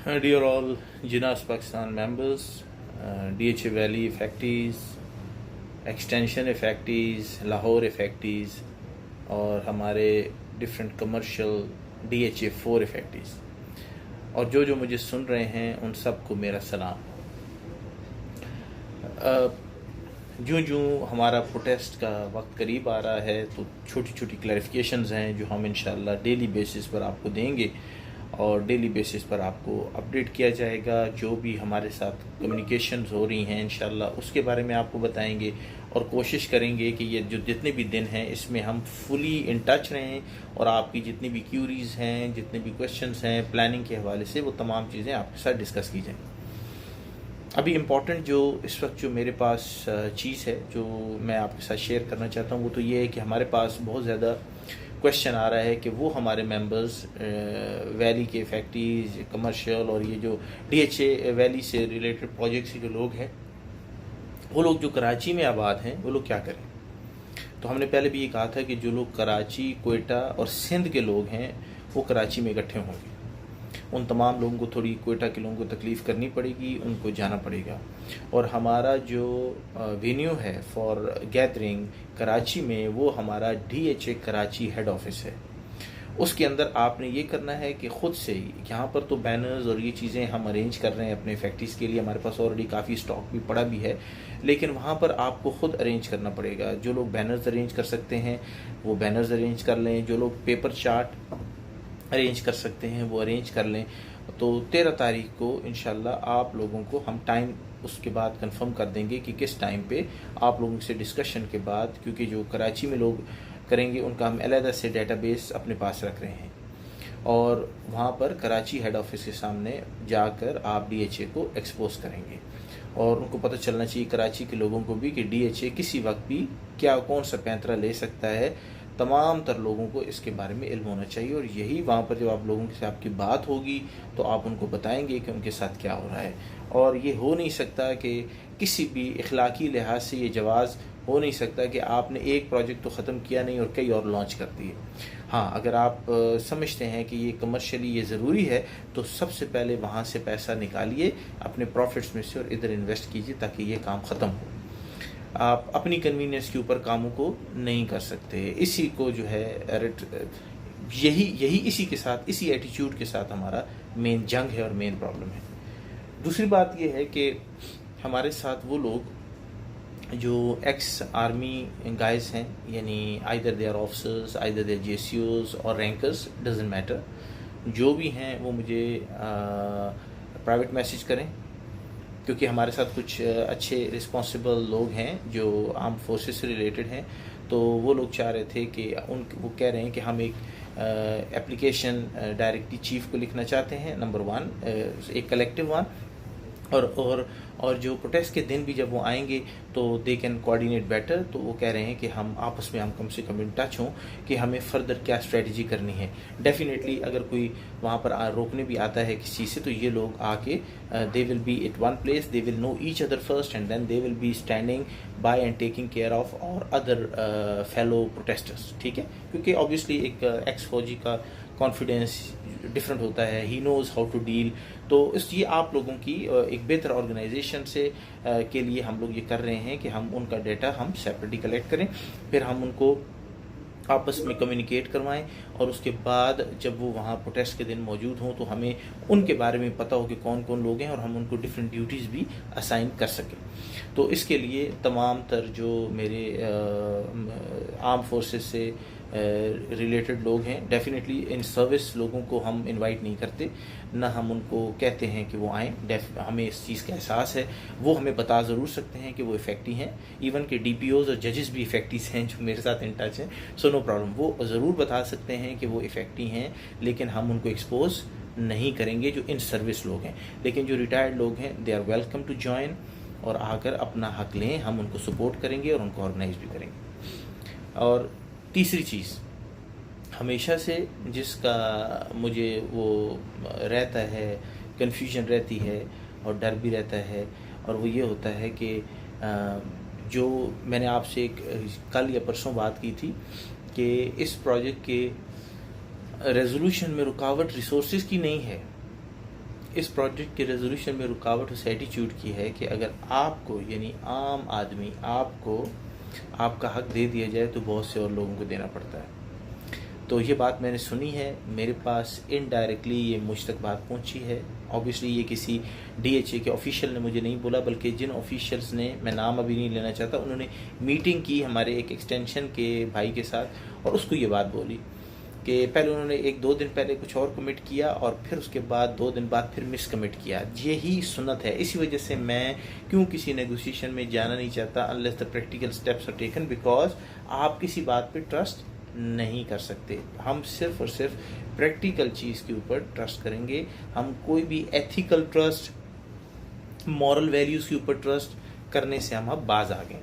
Dear all Jinas Pakistan members, DHA Valley effectees, extension effectees, Lahore effectees और हमारे different commercial DHA4 इफेक्टीज़ और जो मुझे सुन रहे हैं उन सबको मेरा सलाम। जो हमारा प्रोटेस्ट का वक्त करीब आ रहा है तो छोटी छोटी क्लैरिफिकेशंस हैं जो हम इंशाल्लाह डेली बेसिस पर आपको देंगे और डेली बेसिस पर आपको अपडेट किया जाएगा। जो भी हमारे साथ कम्युनिकेशंस हो रही हैं इंशाल्लाह उसके बारे में आपको बताएंगे और कोशिश करेंगे कि ये जो जितने भी दिन हैं इसमें हम फुली इन टच रहें और आपकी जितनी भी क्यूरीज़ हैं, जितने भी क्वेश्चंस हैं प्लानिंग के हवाले से, वो तमाम चीज़ें आपके साथ डिस्कस की जाएँ। अभी इम्पॉर्टेंट जो इस वक्त जो मेरे पास चीज़ है जो मैं आपके साथ शेयर करना चाहता हूँ वो तो ये है कि हमारे पास बहुत ज़्यादा क्वेश्चन आ रहा है कि वो हमारे मेंबर्स वैली के फैक्ट्रीज, कमर्शियल और ये जो DHA वैली से रिलेटेड प्रोजेक्ट्स के जो लोग हैं वो लोग जो कराची में आबाद हैं वो लोग क्या करें। तो हमने पहले भी ये कहा था कि जो लोग कराची, कोयटा और सिंध के लोग हैं वो कराची में इकट्ठे होंगे। उन तमाम लोगों को थोड़ी कोयटा के लोगों को तकलीफ़ करनी पड़ेगी, उनको जाना पड़ेगा। और हमारा जो वेन्यू है फॉर गैदरिंग कराची में वो हमारा DHA कराची हेड ऑफिस है। उसके अंदर आपने ये करना है कि ख़ुद से ही यहाँ पर तो बैनर्स और ये चीज़ें हम अरेंज कर रहे हैं अपने फैक्ट्रीज़ के लिए, हमारे पास ऑलरेडी काफ़ी स्टॉक भी पड़ा भी है, लेकिन वहाँ पर आपको ख़ुद अरेंज करना पड़ेगा। जो लोग बैनर्स अरेंज कर सकते हैं वो बैनर्स अरेंज कर लें, जो लोग पेपर चार्ट अरेंज कर सकते हैं वो अरेंज कर लें। तो 13 तारीख को इंशाल्लाह आप लोगों को हम टाइम उसके बाद कंफर्म कर देंगे कि किस टाइम पे आप लोगों से डिस्कशन के बाद, क्योंकि जो कराची में लोग करेंगे उनका हम अलहदा से डेटाबेस अपने पास रख रहे हैं और वहाँ पर कराची हेड ऑफिस के सामने जाकर आप DHA को एक्सपोज करेंगे और उनको पता चलना चाहिए कराची के लोगों को भी कि DHA किसी वक्त भी क्या कौन सा पैंतरा ले सकता है। तमाम तर लोगों को इसके बारे में इल्म होना चाहिए और यही वहाँ पर जब आप लोगों से आपकी बात होगी तो आप उनको बताएंगे कि उनके साथ क्या हो रहा है। और ये हो नहीं सकता कि किसी भी इखलाकी लिहाज से ये जवाज़ हो नहीं सकता कि आपने एक प्रोजेक्ट तो ख़त्म किया नहीं और कई और लॉन्च कर दिए। हाँ, अगर आप समझते हैं कि ये कमर्शियली ये ज़रूरी है तो सबसे पहले वहाँ से पैसा निकालिए अपने प्रॉफिट्स में से और इधर इन्वेस्ट कीजिए ताकि ये काम ख़त्म हो। आप अपनी कन्वीनियंस के ऊपर कामों को नहीं कर सकते। इसी को जो है यही इसी के साथ, इसी एटीट्यूड के साथ हमारा मेन जंग है और मेन प्रॉब्लम है। दूसरी बात यह है कि हमारे साथ वो लोग जो एक्स आर्मी गाइज हैं, यानी either they are officers, either they JCOs और रैंकर्स, डजेंट मैटर, जो भी हैं वो मुझे प्राइवेट मैसेज करें, क्योंकि हमारे साथ कुछ अच्छे रिस्पॉन्सिबल लोग हैं जो आर्म फोर्सेस से रिलेटेड हैं। तो वो लोग चाह रहे थे कि वो कह रहे हैं कि हम एक एप्लीकेशन डायरेक्टली चीफ को लिखना चाहते हैं, नंबर 1, एक कलेक्टिव वन, और जो प्रोटेस्ट के दिन भी जब वो आएंगे तो दे कैन कोऑर्डिनेट बेटर। तो वो कह रहे हैं कि हम आपस में हम कम से कम इन टच हों कि हमें फर्दर क्या स्ट्रेटजी करनी है। डेफिनेटली अगर कोई वहाँ पर रोकने भी आता है किसी से तो ये लोग आके they will be at one place, they will know each other first and then they will be standing by and taking care of और अदर फेलो प्रोटेस्टर्स। ठीक है, क्योंकि ऑब्वियसली एक एक्स फौजी का कॉन्फिडेंस डिफरेंट होता है, he knows how to deal. तो ये आप लोगों की एक बेहतर ऑर्गेनाइजेशन से के लिए हम लोग ये कर रहे हैं कि हम उनका डेटा हम सेपरेटली कलेक्ट करें, फिर हम उनको आपस में कम्युनिकेट करवाएं और उसके बाद जब वो वहाँ प्रोटेस्ट के दिन मौजूद हों तो हमें उनके बारे में पता हो कि कौन कौन लोग हैं और हम उनको डिफरेंट ड्यूटीज़ भी असाइन कर सकें। तो इसके लिए तमाम तर जो मेरे आर्म फोर्सेस से रिलेटेड लोग हैं, डेफिनेटली इन सर्विस लोगों को हम इनवाइट नहीं करते, ना हम उनको कहते हैं कि वो आएँ। हमें इस चीज़ का एहसास है, वो हमें बता ज़रूर सकते हैं कि वो इफ़ेक्टिव हैं। इवन के DPOs और जजेस भी इफ़ेक्टिव हैं जो मेरे साथ इन टच हैं, सो नो प्रॉब्लम, वो ज़रूर बता सकते हैं कि वो इफ़ेक्टिव हैं, लेकिन हम उनको एक्सपोज नहीं करेंगे जो इन सर्विस लोग हैं। लेकिन जो रिटायर्ड लोग हैं they are welcome to join और आकर अपना हक लें, हम उनको सपोर्ट करेंगे और उनको ऑर्गेनाइज भी करेंगे। और तीसरी चीज़ हमेशा से जिसका मुझे वो रहता है, कन्फ्यूजन रहती है और डर भी रहता है, और वो ये होता है कि जो मैंने आपसे कल या परसों बात की थी कि इस प्रोजेक्ट के रेजोल्यूशन में रुकावट रिसोर्सेज की नहीं है, इस प्रोजेक्ट के रेजोल्यूशन में रुकावट उस एटीट्यूड की है कि अगर आपको यानी आम आदमी आपको आपका हक दे दिया जाए तो बहुत से और लोगों को देना पड़ता है। तो ये बात मैंने सुनी है, मेरे पास इनडायरेक्टली ये मुझ तक बात पहुंची है। ऑब्वियसली ये किसी डीएचए के ऑफिशियल ने मुझे नहीं बोला, बल्कि जिन ऑफिशियल्स ने, मैं नाम अभी नहीं लेना चाहता, उन्होंने मीटिंग की हमारे एक एक्सटेंशन के भाई के साथ और उसको ये बात बोली कि पहले उन्होंने 1-2 दिन पहले कुछ और कमिट किया और फिर उसके बाद 2 दिन बाद फिर मिस कमिट किया। यही सुन्नत है। इसी वजह से मैं क्यों किसी नेगोशिएशन में जाना नहीं चाहता unless the practical steps are taken, because आप किसी बात पे ट्रस्ट नहीं कर सकते। हम सिर्फ और सिर्फ प्रैक्टिकल चीज़ के ऊपर ट्रस्ट करेंगे। हम कोई भी एथिकल ट्रस्ट, मॉरल वैल्यूज़ के ऊपर ट्रस्ट करने से हम अब बाज आ गए।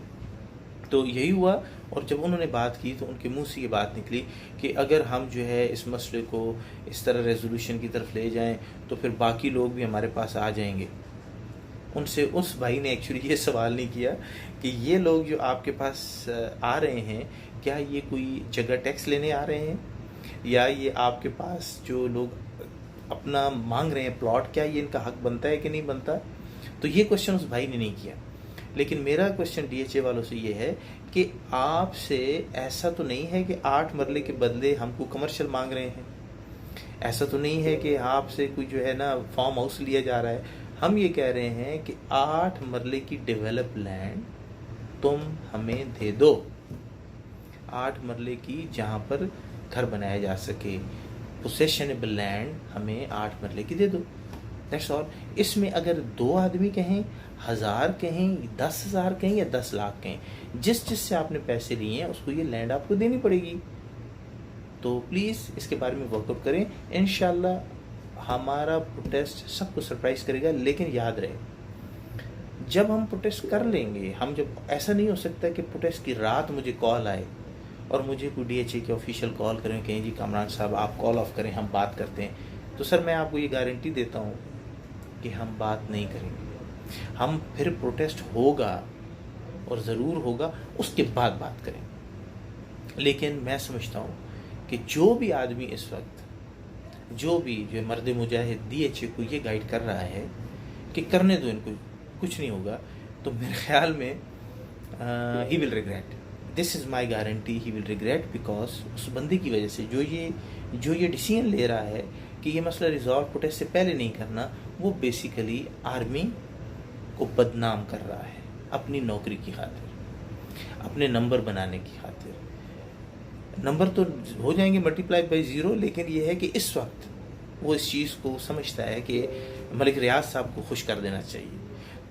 तो यही हुआ। और जब उन्होंने बात की तो उनके मुंह से ये बात निकली कि अगर हम जो है इस मसले को इस तरह रेजोल्यूशन की तरफ ले जाएं तो फिर बाकी लोग भी हमारे पास आ जाएंगे। उनसे उस भाई ने एक्चुअली ये सवाल नहीं किया कि ये लोग जो आपके पास आ रहे हैं, क्या ये कोई जगह टैक्स लेने आ रहे हैं, या ये आपके पास जो लोग अपना मांग रहे हैं प्लॉट, क्या ये इनका हक बनता है कि नहीं बनता। तो ये क्वेश्चन उस भाई ने नहीं किया। लेकिन मेरा क्वेश्चन डीएचए वालों से ये है कि आपसे ऐसा तो नहीं है कि 8 मरले के बदले हमको कमर्शियल मांग रहे हैं। ऐसा तो नहीं है कि आपसे कोई जो है ना फार्म हाउस लिया जा रहा है। हम ये कह रहे हैं कि 8 मरले की डेवलप लैंड तुम हमें दे दो, 8 मरले की जहाँ पर घर बनाया जा सके, पोसेशनेबल लैंड हमें 8 मरले की दे दो। That's all. इसमें अगर 2 आदमी कहें, 1000 कहें, 10,000 कहें या 10 लाख कहें, जिस से आपने पैसे लिए हैं उसको ये लैंड आपको देनी पड़ेगी। तो प्लीज़ इसके बारे में वर्कआउट करें। इंशाल्लाह हमारा प्रोटेस्ट सबको सरप्राइज करेगा। लेकिन याद रहे, जब हम प्रोटेस्ट कर लेंगे, हम जब, ऐसा नहीं हो सकता कि प्रोटेस्ट की रात मुझे कॉल आए और मुझे कोई डीएचए के ऑफिशियल कॉल करें, कहें जी कामरान साहब आप कॉल ऑफ करें, हम बात करते हैं। तो सर मैं आपको ये गारंटी देता हूँ कि हम बात नहीं करेंगे। हम फिर प्रोटेस्ट होगा और ज़रूर होगा, उसके बाद बात करें। लेकिन मैं समझता हूँ कि जो भी आदमी इस वक्त, जो मर्द मुजाहिद डीएचए को ये गाइड कर रहा है कि करने दो इनको, कुछ नहीं होगा, तो मेरे ख्याल में he will regret. This is my guarantee, he will regret, because उस बंदे की वजह से जो ये डिसीजन ले रहा है कि ये मसला रिजॉल्व प्रोटेस्ट से पहले नहीं करना, वो बेसिकली आर्मी को बदनाम कर रहा है अपनी नौकरी की खातिर, अपने नंबर बनाने की खातिर। नंबर तो हो जाएंगे मल्टीप्लाई बाई 0, लेकिन ये है कि इस वक्त वो इस चीज़ को समझता है कि मलिक रियाज साहब को खुश कर देना चाहिए।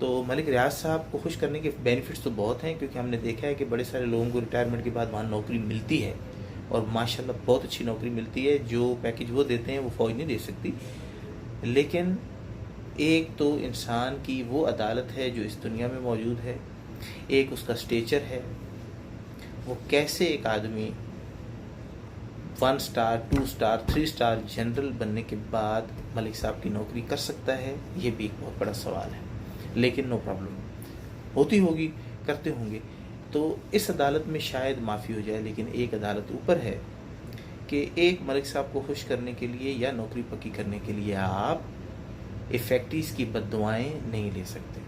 तो मलिक रियाज साहब को खुश करने के बेनिफिट्स तो बहुत हैं, क्योंकि हमने देखा है कि बड़े सारे लोगों को रिटायरमेंट के बाद वहाँ नौकरी मिलती है और माशाल्लाह बहुत अच्छी नौकरी मिलती है। जो पैकेज वो देते हैं वो फ़ौज नहीं दे सकती। लेकिन एक तो इंसान की वो अदालत है जो इस दुनिया में मौजूद है, एक उसका स्टेचर है। वो कैसे एक आदमी 1 स्टार 2 स्टार 3 स्टार जनरल बनने के बाद मलिक साहब की नौकरी कर सकता है, ये भी एक बहुत बड़ा सवाल है। लेकिन नो प्रॉब्लम, होती होगी, करते होंगे। तो इस अदालत में शायद माफ़ी हो जाए, लेकिन एक अदालत ऊपर है कि एक मलिक साहब को खुश करने के लिए या नौकरी पक्की करने के लिए आप इफेक्टिव की बद्दुआएं नहीं ले सकते।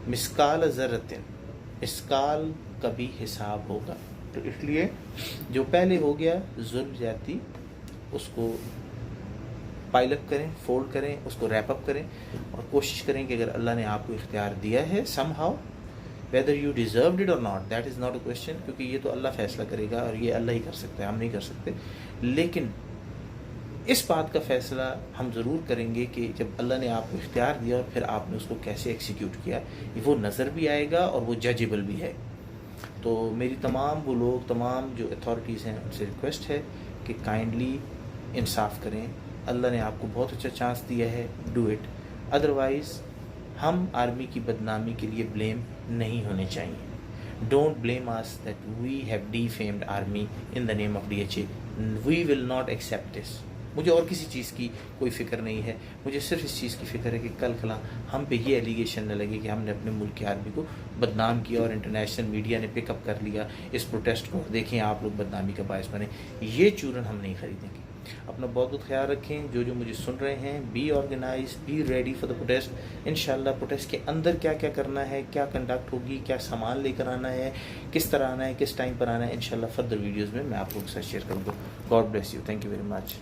मिस्काल ज़र्रतिन, मिस्काल का भी हिसाब होगा। तो इसलिए जो पहले हो गया जुल्म ज़्यादती, उसको पाइलअप करें, फोल्ड करें, उसको रैप अप करें और कोशिश करें कि अगर अल्लाह ने आपको इख्तियार दिया है somehow, whether you deserved it और not, that is not a question, क्योंकि ये तो अल्लाह फैसला करेगा और ये अल्लाह ही कर सकता है, हम नहीं कर सकते। लेकिन इस बात का फ़ैसला हम ज़रूर करेंगे कि जब अल्लाह ने आपको इख्तियार दिया और फिर आपने उसको कैसे एग्जीक्यूट किया, वो नज़र भी आएगा और वो जजेबल भी है। तो मेरी तमाम वो लोग, तमाम जो अथॉरिटीज़ हैं, उनसे रिक्वेस्ट है कि काइंडली इंसाफ करें। अल्लाह ने आपको बहुत अच्छा चांस दिया है, डू इट। अदरवाइज़ हम आर्मी की बदनामी के लिए ब्लेम नहीं होने चाहिए। Don't blame us that we have defamed army in the name of DHA. We will not accept this. मुझे और किसी चीज़ की कोई फ़िक्र नहीं है, मुझे सिर्फ इस चीज़ की फ़िक्र है कि कल कला हम पे ये एलिगेशन न लगे कि हमने अपने मुल्क की आर्मी को बदनाम किया और इंटरनेशनल मीडिया ने पिकअप कर लिया इस प्रोटेस्ट को, देखें आप लोग बदनामी का बायस बने। ये चूरन हम नहीं खरीदेंगे। अपना बहुत बहुत ख्याल रखें। जो मुझे सुन रहे हैं, be organise, be ready for the protest. इंशाल्लाह प्रोटेस्ट के अंदर क्या क्या करना है, क्या कंडक्ट होगी, क्या सामान लेकर आना है, किस तरह आना है, किस टाइम पर आना है, इंशाल्लाह फर्दर वीडियोज़ में मैं आप लोगों के साथ शेयर करूँगा। God bless you, thank you very much.